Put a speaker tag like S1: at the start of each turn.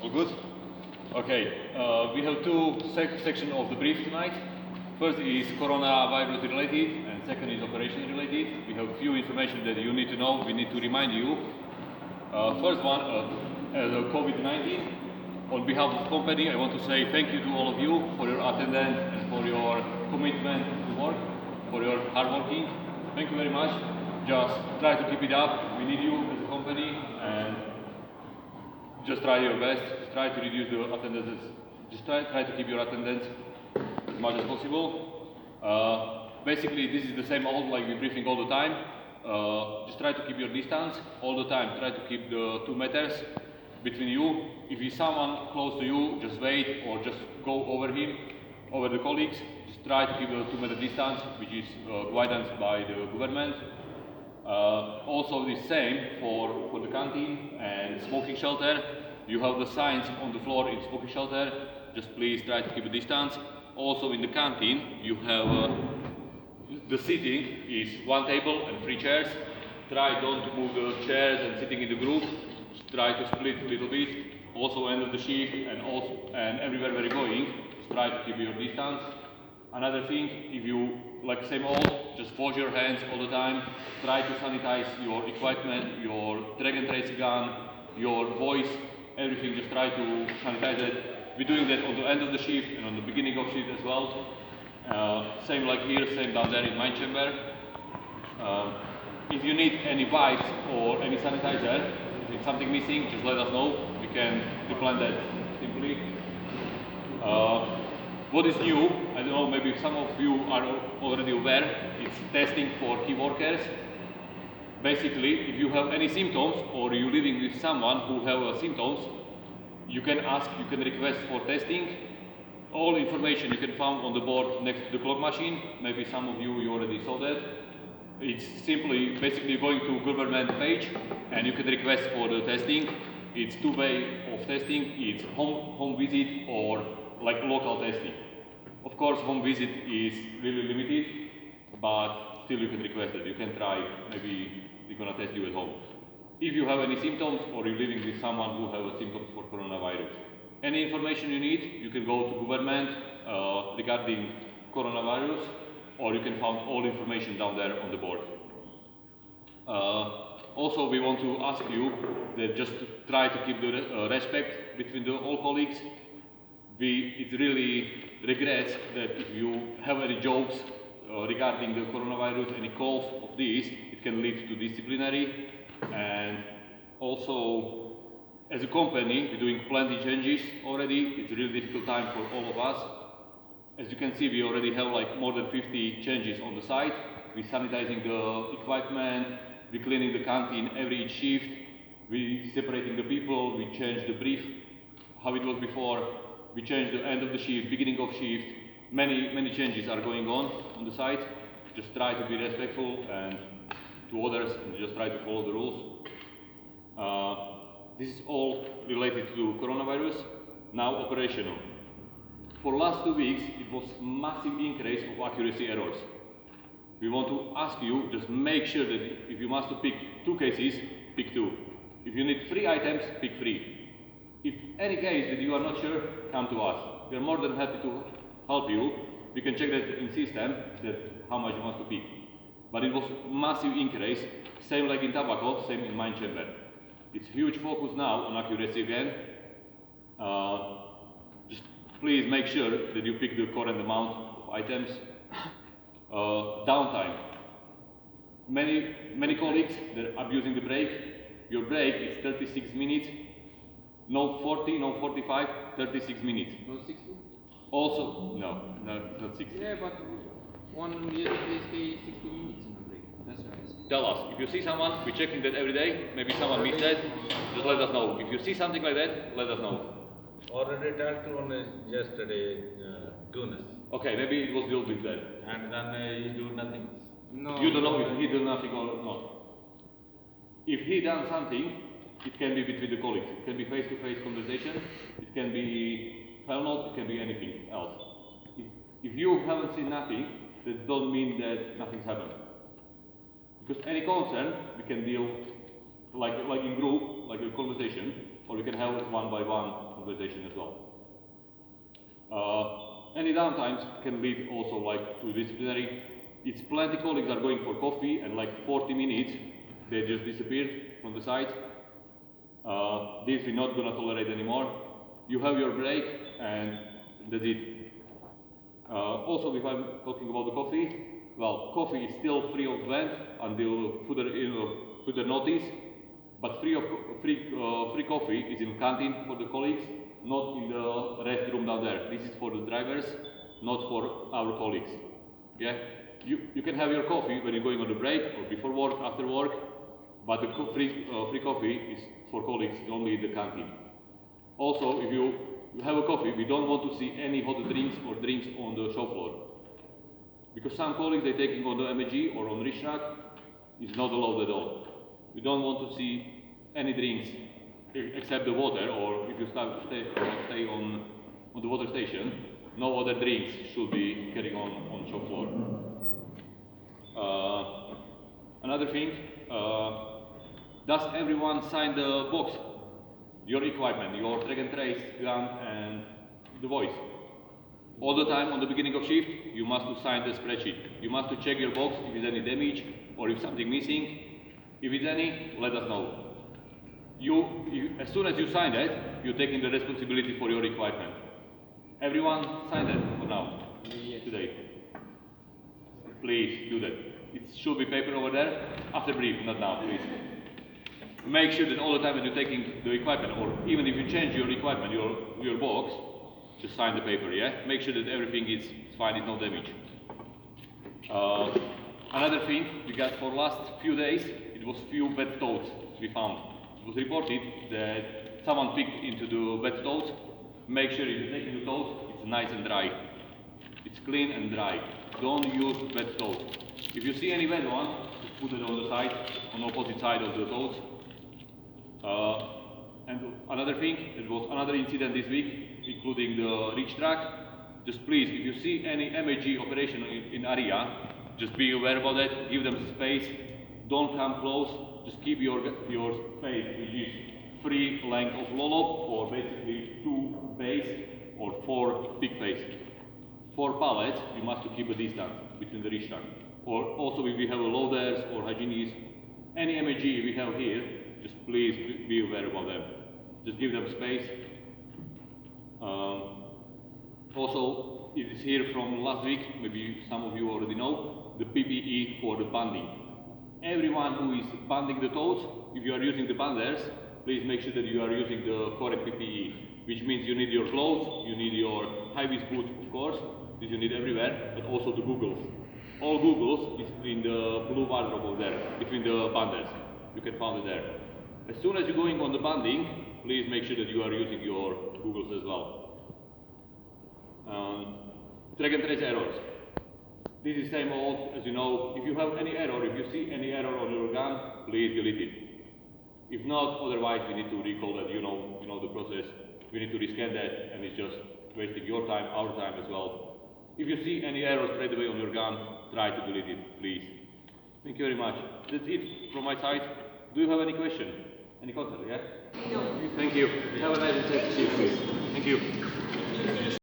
S1: All good? Okay, we have two sections of the brief tonight. First is coronavirus related, and second is operation related. We have few information that you need to know. We need to remind you. First one, as a COVID-19. On behalf of the company, I want to say thank you to all of you for your attendance and for your commitment to work, for your hard working. Thank you very much. Just try to keep it up. We need you as a company, and just try your best. Just try to reduce the attendance. Just try to keep your attendance as much as possible. Basically, this is the same old, like we're briefing all the time. Just try to keep your distance all the time. Try to keep the 2 meters between you. If is someone close to you, just wait or just go over him, over the colleagues. Just try to keep the 2 meter distance, which is guidance by the government. Also the same for the canteen and smoking shelter. You have the signs on the floor in smoking shelter. Just please try to keep a distance. Also in the canteen, you have the seating is 1 table and 3 chairs. Try don't to move the chairs and sitting in the group. Just try to split a little bit. Also end of the shift and everywhere where you're going, just try to keep your distance. Another thing, if you like same old, just wash your hands all the time. Try to sanitize your equipment, your track and trace gun, your voice, everything. Just try to sanitize it. We're doing that on the end of the shift and on the beginning of shift as well. Same like here, same down there in my chamber. If you need any wipes or any sanitizer, if something missing, just let us know. We can replan that simply. What is new, I don't know, maybe some of you are already aware, it's testing for key workers. Basically, if you have any symptoms or you're living with someone who have symptoms, you can ask, you can request for testing. All information you can find on the board next to the clock machine. Maybe some of you already saw that. It's simply, basically going to government page and you can request for the testing. It's 2 ways of testing. It's home visit or like local testing. Of course, home visit is really limited, but still you can request it. You can try, maybe we're gonna test you at home. If you have any symptoms or you're living with someone who has symptoms for coronavirus, any information you need, you can go to government regarding coronavirus, or you can find all information down there on the board. Also, we want to ask you that just try to keep the respect between all colleagues. It really regrets that if you have any jokes regarding the coronavirus, any calls of this, it can lead to disciplinary. And also, as a company, we're doing plenty changes already. It's a really difficult time for all of us. As you can see, we already have like more than 50 changes on the site. We're sanitizing the equipment, we're cleaning the canteen every shift, we're separating the people, we changed the brief, how it was before, we changed the end of the shift, beginning of shift. Many changes are going on the site. Just try to be respectful and to others and just try to follow the rules. This is all related to coronavirus. Now operational. For last 2 weeks, it was massive increase of accuracy errors. We want to ask you, just make sure that if you must pick 2 cases, pick 2. If you need 3 items, pick 3. If any case that you are not sure, come to us. We are more than happy to help you. We can check that in system, that how much you want to pick. But it was massive increase, same like in tobacco, same in mine chamber. It's huge focus now on accuracy again. Just please make sure that you pick the correct amount of items. Downtime. Many colleagues, they're abusing the break. Your break is 36 minutes. No 40, no 45, 36 minutes.
S2: No 60?
S1: Also, no, not 60.
S2: Yeah, but one year they stay 60 minutes in the break. That's right.
S1: Tell us, if you see someone, we're checking that every day, maybe someone missed that, just let us know. If you see something like that, let us know.
S3: Already talked to one yesterday, Tunis.
S1: Okay, maybe it was built with that.
S3: And then you do nothing.
S2: No.
S1: You don't know if he did nothing or not. If he done something, it can be between the colleagues. It can be face-to-face conversation. It can be file note. It can be anything else. If you haven't seen nothing, that don't mean that nothing's happened. Because any concern, we can deal like in group, like a conversation, or we can have it one by one conversation as well. Any downtimes can lead also like to disciplinary. It's plenty colleagues are going for coffee and like 40 minutes they just disappeared from the site. This we're not gonna tolerate anymore. You have your break and that's it. Also, if I'm talking about the coffee, well, coffee is still free of rent until further notice, but free coffee is in canteen for the colleagues, not in the restroom down there. This is for the drivers, not for our colleagues. Yeah, you can have your coffee when you're going on the break or before work, after work, but the free coffee is for colleagues only in the canteen. Also, if you have a coffee, we don't want to see any hot drinks or drinks on the shop floor. Because some colleagues they're taking on the MEG or on Riksdag, is not allowed at all. We don't want to see any drinks except the water, or if you stay on the water station, no other drinks should be carried on shop floor. Another thing, does everyone sign the box? Your equipment, your track and trace gun and the voice. All the time on the beginning of shift, you must to sign the spreadsheet. You must to check your box if there's any damage or if something missing. If it's any, let us know. As soon as you sign that, you're taking the responsibility for your equipment. Everyone sign that for now,
S2: Yes.
S1: today. Please do that. It should be paper over there after brief, not now, please. Make sure that all the time when you're taking the equipment, or even if you change your equipment, your box, just sign the paper, yeah? Make sure that everything is fine, it's no damage. Another thing we got for last few days, it was few wet toads we found. It was reported that someone picked into the wet toads. Make sure if you're taking the toad, it's nice and dry. It's clean and dry. Don't use wet toads. If you see any wet one, just put it on the side, on the opposite side of the toads. And another thing, there was another incident this week, including the reach track. Just please, if you see any MEG operation in area, just be aware about that, give them space, don't come close, just keep your space, which is 3 length of lollop, or basically 2 base, or 4 big base. For pallets, you must keep a distance between the reach track. Or also if we have a loaders or hygienists, any MEG we have here, just please be aware about them. Just give them space. Also, it is here from last week, maybe some of you already know, the PPE for the banding. Everyone who is banding the toads, if you are using the banders, please make sure that you are using the correct PPE, which means you need your clothes, you need your high-vis boots, of course, this you need everywhere, but also the goggles. All goggles is in the blue wardrobe over there, between the banders. You can find it there. As soon as you're going on the banding, please make sure that you are using your goggles as well. Track and trace errors. This is same old, as you know. If you have any error, if you see any error on your gun, please delete it. If not, otherwise we need to recall that. You know the process. We need to rescan that, and it's just wasting your time, our time as well. If you see any error straight away on your gun, try to delete it, please. Thank you very much. That's it from my side. Do you have any question? Any concern? Yeah.
S4: No.
S1: Thank you. Have a nice and safe shift, please. Thank you.